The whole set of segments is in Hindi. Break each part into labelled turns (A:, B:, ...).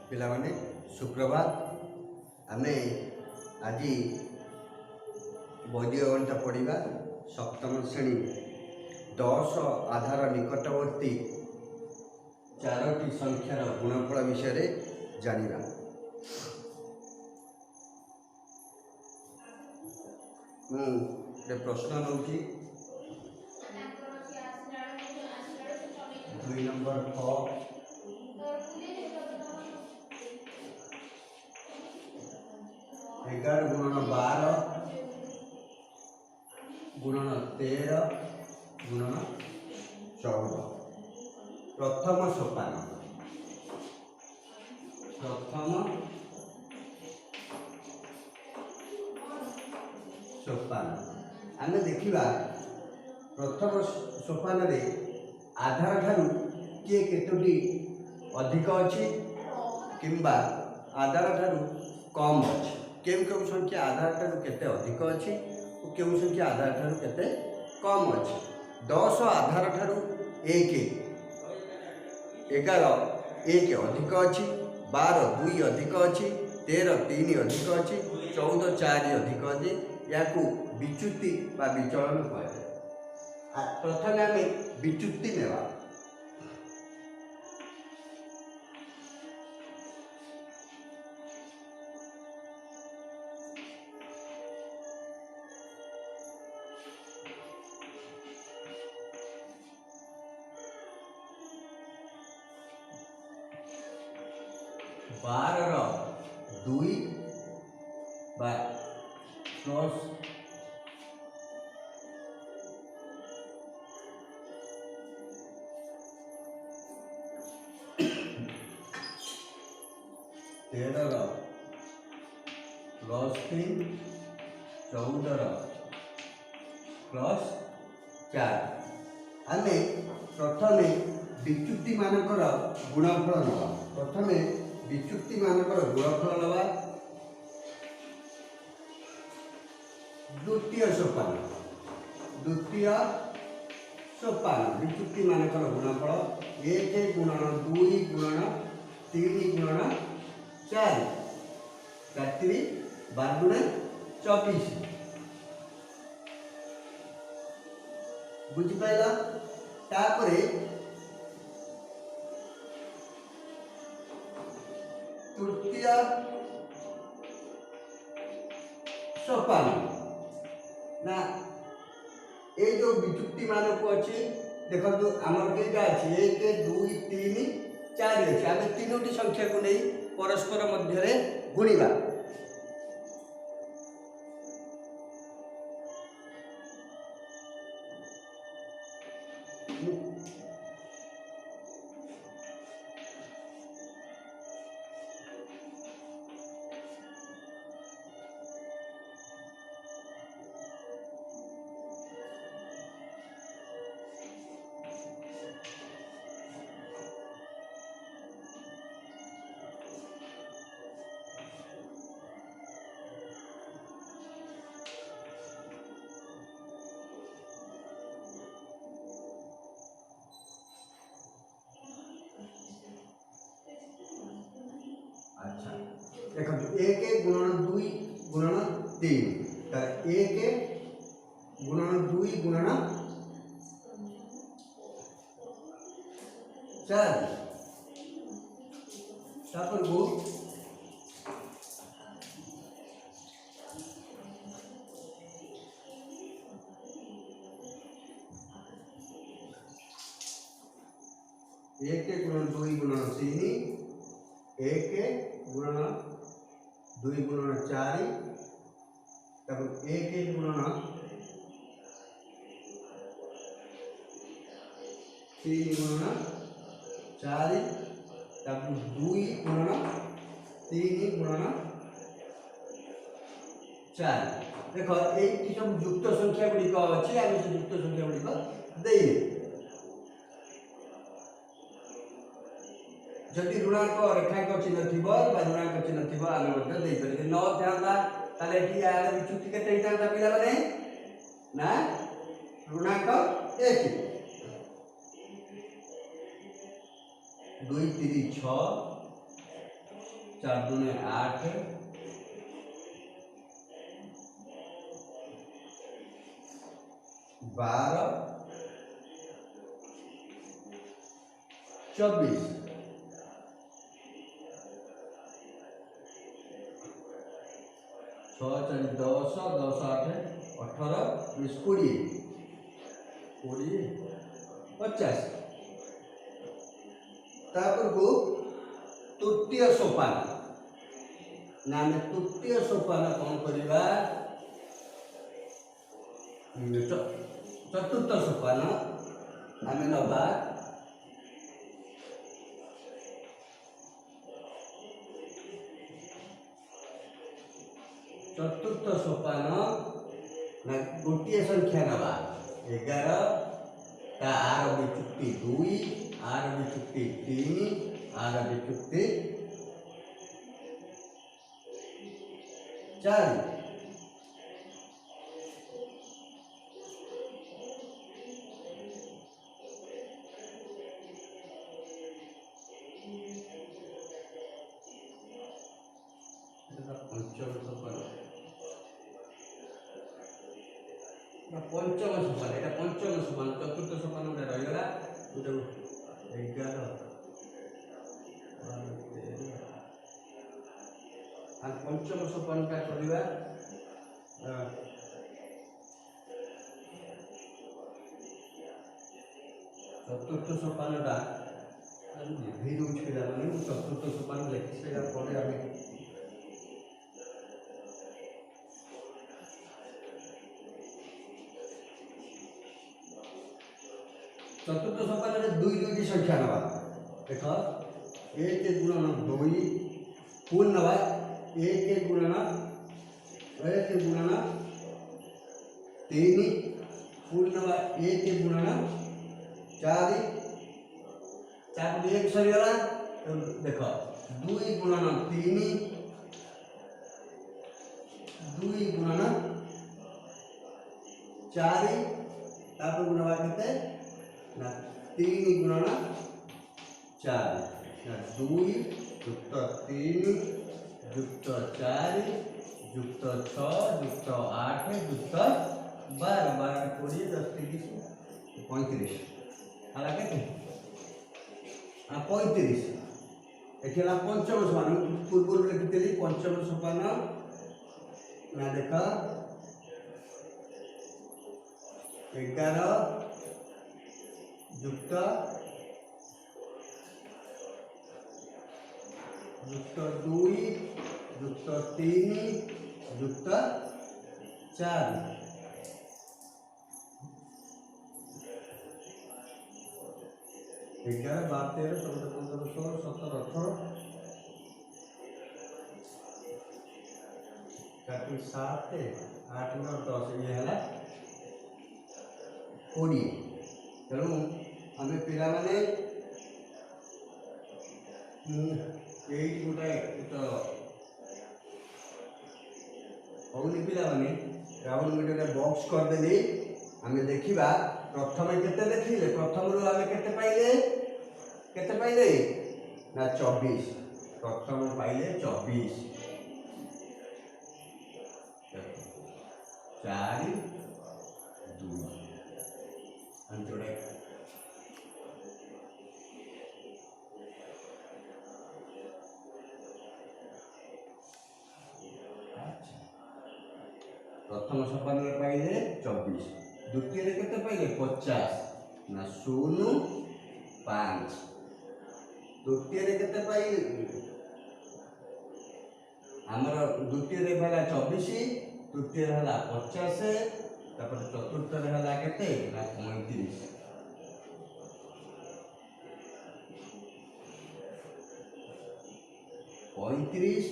A: पिलामाने सुप्रभात आमे आज वैदिक गणित पढ़ा सप्तम श्रेणी 10 आधार निकटवर्ती चारोटी संख्यार गुणफल विषय जानिबा। प्रश्न नौची 2 नंबर ख 11 गुणन 12 गुणन 13 गुणन 14 प्रथम सोपान आमे देखिबा प्रथम सोपान रे आधार ठारू किए केतोटी अधिक अछि किंबा आधार ठारू कम अछि। केउ संख्या आधार ठारू केते अधिक अछि और केउ संख्या आधार ठारू केते कम अछि। 10 आधार ठारू 1 11 1 अधिक अछि, 12 2 अधिक अछि, 13 3 अधिक अछि, 14 4 अधिक अछि। याकू विच्युति बा विचलन कहते। प्रथम आमे विच्युति नेवा। 12 2 बा प्लस 13 प्लस 3 14 प्लस 4 आमे प्रथमे विच्युति मानकर गुणफल नवा। प्रथमे विच्युति मानकर गुणफल नवा। द्वितीय सोपान विच्युति मानकर गुणफल 1 गुणन 2 गुणन 3 गुणन 4 काटि 12 गुणे 24 बुझी पाइला। तापरे तृतीय सोपान ना ए जो विच्युति मान को अच्छी देखो आमर केटा अच्छी 1 2 3 4 अच्छे। आम तीनोटी संख्या को नहीं परस्पर मध्य गुणिबा। अच्छा देखो 1 गुणन 2 गुणन 3 1 गुणन 2 गुणन 4 तापर गो 1 गुणन 2 गुणन 3 1 गुणन 2 गुणन 4 तब 1 गुणन 3 गुणन 4 तब 2 गुणन 3 गुणन 4 देखो ये सब युक्त संख्या गुड़िक अच्छी आम से युक्त संख्या गुड़िक दे जदि ऋणांक रेखांक चिन्ह थी ऋणांक चिन्ह थी आम न था यार विच्युति के पिला माने ना ऋणांक 1 2 3 6 4 दूने 8, 12, 24, 6 4 10, 10 8 18, 20 20, 50। तापर को तृतीय सोपान ना आम तृतीय सोपान कौन करवा चतुर्थ सोपान आम नवा चतुर्थ सोपान ना गोटे संख्या नवा 11 ता आर विचुक्ति 2 आर विचुक्ति 3 आर विचुक्ति 4। पंचम सोपान एटा पंचम सोपान चतुर्थ सोपान गोटे रहीगला 11 पंचम सोपान का करवा चतुर्थ सोपान चतुर्थ सोपान लिखी सारा पर चतुर्थ सोपान दुई दुईटी संख्या नवा देख 1 गुणन 2 पुन नवा 1 गुणन 3 पुन नवा 1 गुणन 4 4 1 सरीगला देख 2 गुणन 3 2 गुणन 4 तापर गुणवा केते ना 3 गुणन 4 ना 2 युक्त 3 युक्त 4 युक्त 6 युक्त 8 युक्त 12 12 20 10 30 35 हाला केते 35 एखेला पंचम सोपान पूर्व लिखितली पंचम सोपान ना देख 11 युक्त 2 युक्त 3 युक्त 4 11 12 13 14 15 16 17 18 7 8 9 10 ये है 20 तेणु आम पिला माने गोटे तो हौनी पिला माने राउंड गोटे बॉक्स करदेली आम देखा प्रथम केते देखिले प्रथम रु आम केते पाइले ना 24 प्रथम पाइले 24 4 2 जोड़े प्रथम सोपान पाइले 24 द्वितीय केते पाइले 50 ना 0 5 तृतीय केते पाइले आमर द्वितीय है 24 तृतीय है 50 तापर चतुर्थ है केते ना 35 35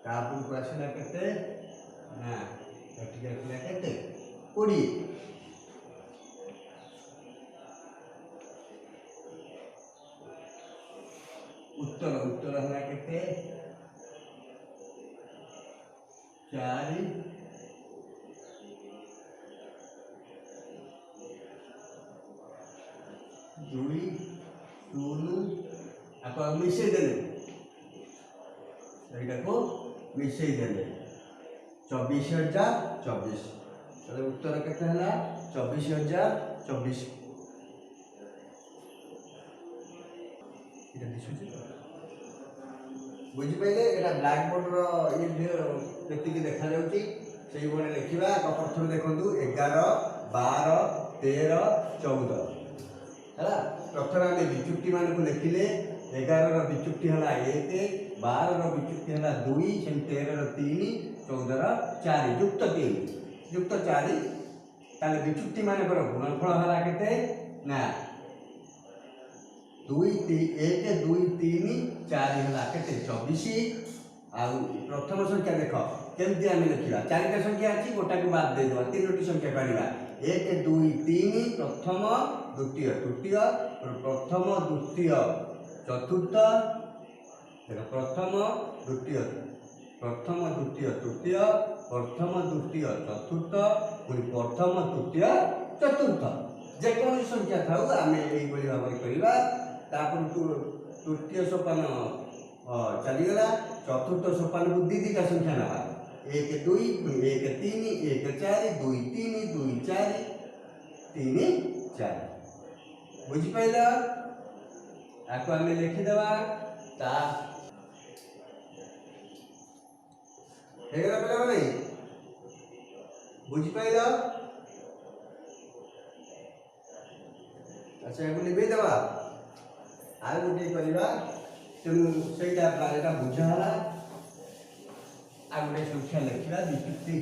A: तापर को आसला केते ना एठी आसला केते 20 उत्तर उत्तर है केते 4 2 0 आप मिसे देले यहाँ को मिसई देले 24,024 ताले उत्तर केते हला 24,024 बुझी पाइले एटा ब्लैक बोर्ड रो ये देखा जाउची सेही बने लिखिबा प्रथम देखंतु 11 12 13 14 हला प्रथम आमे विचुक्ति मान को लिखिले 11 रो विचुक्ति हला 1 12 रो विचुक्ति हला 2 13 रो 3 14 रो 4 युक्त 4 ताले विचुक्ति मान पर गुणनफल हला केते ना 2 1 2 3 4 हला केते 24 आ प्रथम संख्या देख केमती आम लिखा 4टा संख्या अच्छी गोटा को बाद दे देवा 3टी संख्या काढ़ा 1 2 3 प्रथम द्वितीय तृतीय प्रथम द्वितीय चतुर्थ प्रथम द्वितीय तृतीय प्रथम द्वितीय चतुर्थ पुणी प्रथम तृतीय चतुर्थ जेकोसी संख्या था आम यही भाव में करवा तृतीय सोपान चलीगला चतुर्थ सोपान को दीटा संख्या ना 1 2 1 3 1 4 2 3 2 4 3 4 बुझिपाइल आपको आम लिखिदेवा ता हेगला पे नहीं बुझिपाइल अच्छा ये लिखी देवा आ गोटे करवा तेणु से बुझाला आ गोटे संख्या लिखा विचुक्ति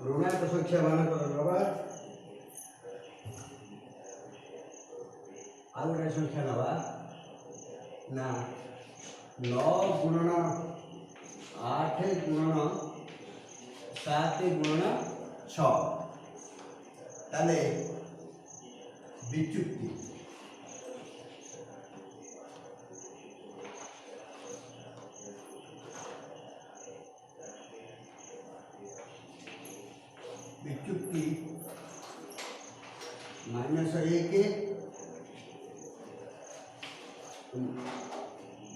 A: ऋणात्मक संख्या मान नवा आ गोटे संख्या नवा ना 9 गुणन 8 गुणन 7 गुणन 6 ताले विचुक्ति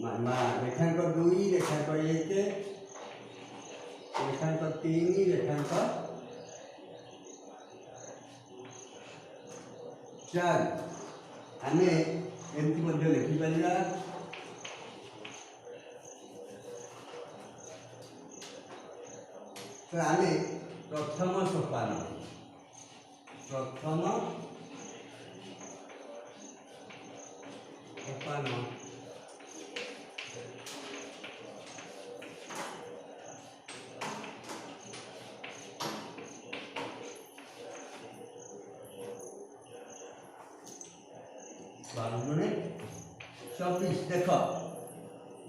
A: -1 रेखांक 2 रेखांक 1 रेखांक 3 रेखांक 4 आम एमती लिखिपर तो आम प्रथम सोपान -24 देख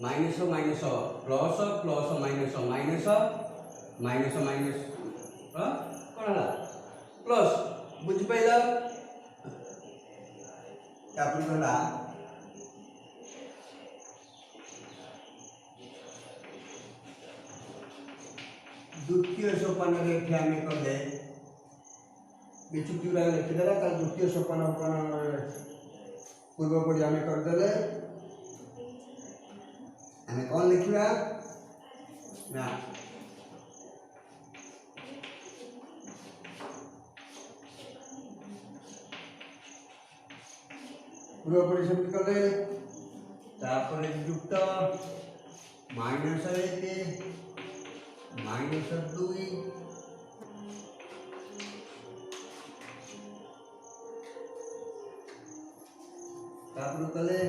A: minus minus plus plus minus minus minus minus कौन है प्लस बुझिपाइल गला द्वितीय सोपान आम कले विचुक्ति लिखिदेला द्वितीय सोपान पूर्वपरी आम करदे आम कौन लिखा ना पूर्वपरी सब कले युक्त -1 -2 कले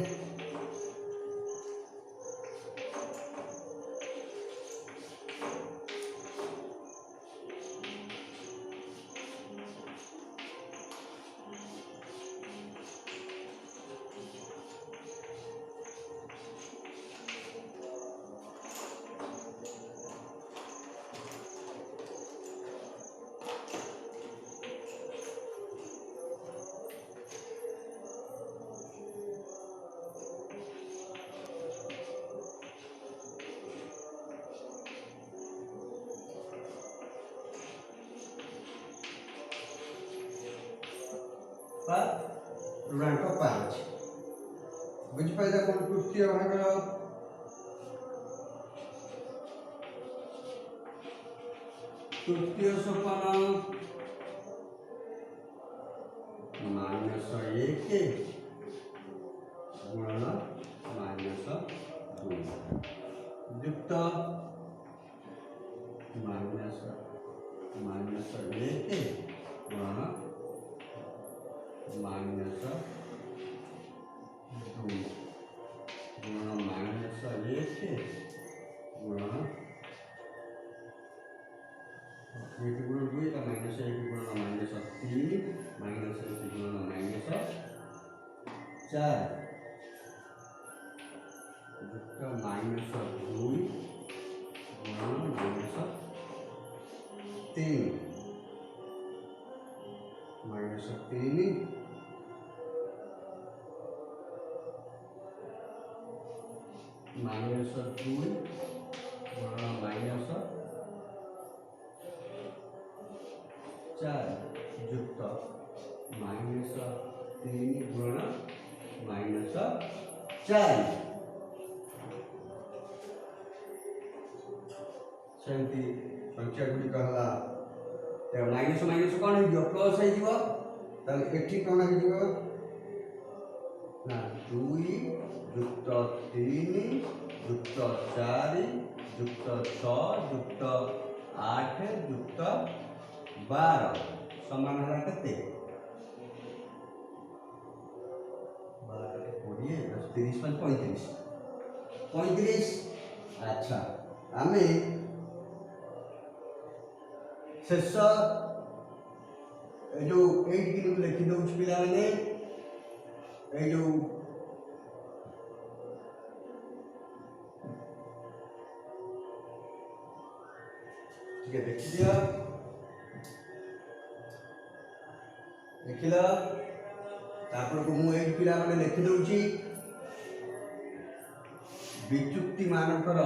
A: ऋणांक 5 बुझिपाइला कौन तृतीय भाग तृतीय सोपान -1 गुणन -2 युक्त -1 गुणन -2 गुणन -1 गुणन एक गुणन 2 का -1 गुणन -3 -1 गुणन -4 युक्त -2 गुणन -3 -3 -2 गुणन -4 युक्त -3 गुणन -4 सेमती संख्या गुड़ी कहला ते माइनस माइनस कौन है प्लस है जीवो तले एठी कौन है जीवो ना 2 युक्त 3 युक्त 4 युक्त 6 युक्त 8 युक्त 12 समान है केते 12 20 10 30 35 35 अच्छा आमे शेष जो 8 किलो लिखि दो पिला माने ए जो ठीक है देखि दिया देखिला तापर को मु 8 पिला माने लिखि दउची विचुक्ति मानकर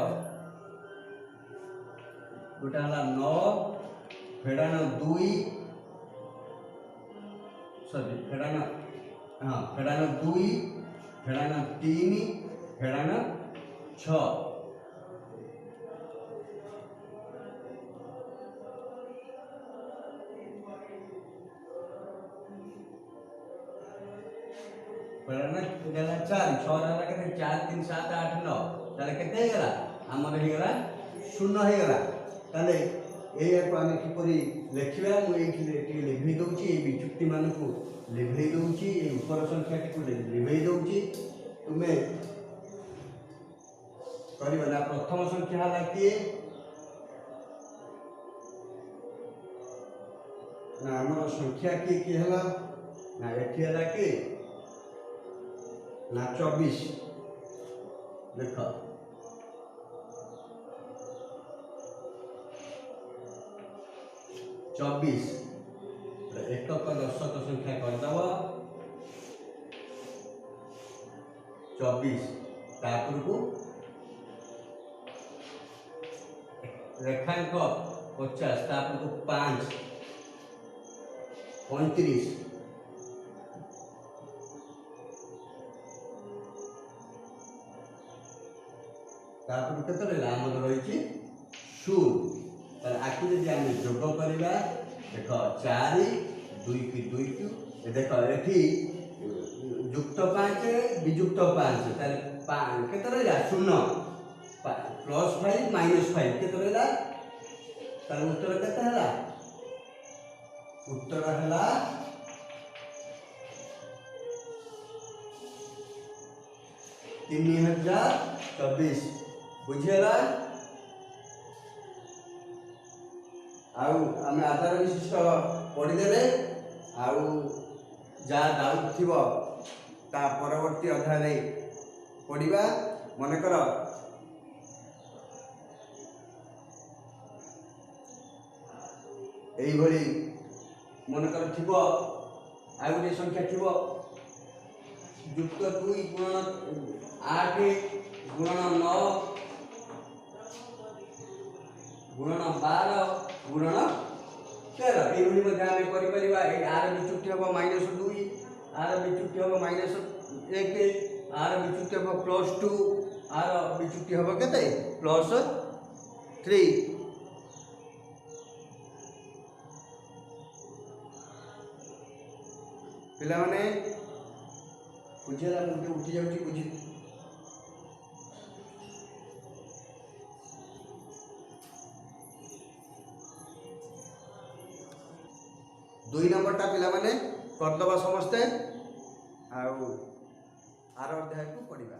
A: गोटा हला 9 फेडान 2 सॉरी फेडान हाँ फेडान 2 फेडान 3 फेडान 6 फेडान गला 4 6 रहा के 4 3 7 8 9 ताले केते हे गला हमर हे गला 0 हे गला ताले को आम किपरि लिखा मुझे लिभे दूसरी ये विचुक्ति मान को लिभे दूसरी उपर संख्या को लिभे दूसरी तुम्हें करना प्रथम संख्या है किए ना आम संख्या किए किए है ना एटी है कि ना 24 देख 24 एकक दशक संख्या करदब 24 तापर को रेखांक 50 तापर को 5 35 तापर केते रहला हमर रही 0 आखि जब आम जोग करवा देख 4 2 की 2 की देख ये युक्त 5 विजुक्त 5 केते रहा 0 +5 -5 केते रहा तार उत्तर केते हला उत्तर हला 3024 बुझेला आम आधार विशिष्ट पढ़ीदे जा डाउट थी ता परवर्ती अध्याय पढ़ा मनकर यही मनकर थी आ गए संख्या थी युक्त 2 गुणन 8 गुणन 9 गुणन 12 गुणन 13 ये आर विचुक्ति हम -2 आर विचुक्ति हम -1 आर विचुक्ति हम +2 आर विचुक्ति हम केते +3 पिला माने बुझेला मुझे उठी जाउची बुझी 2 नंबरटा पिला माने करदबा समस्ते आर अध्याय को पढ़िबा।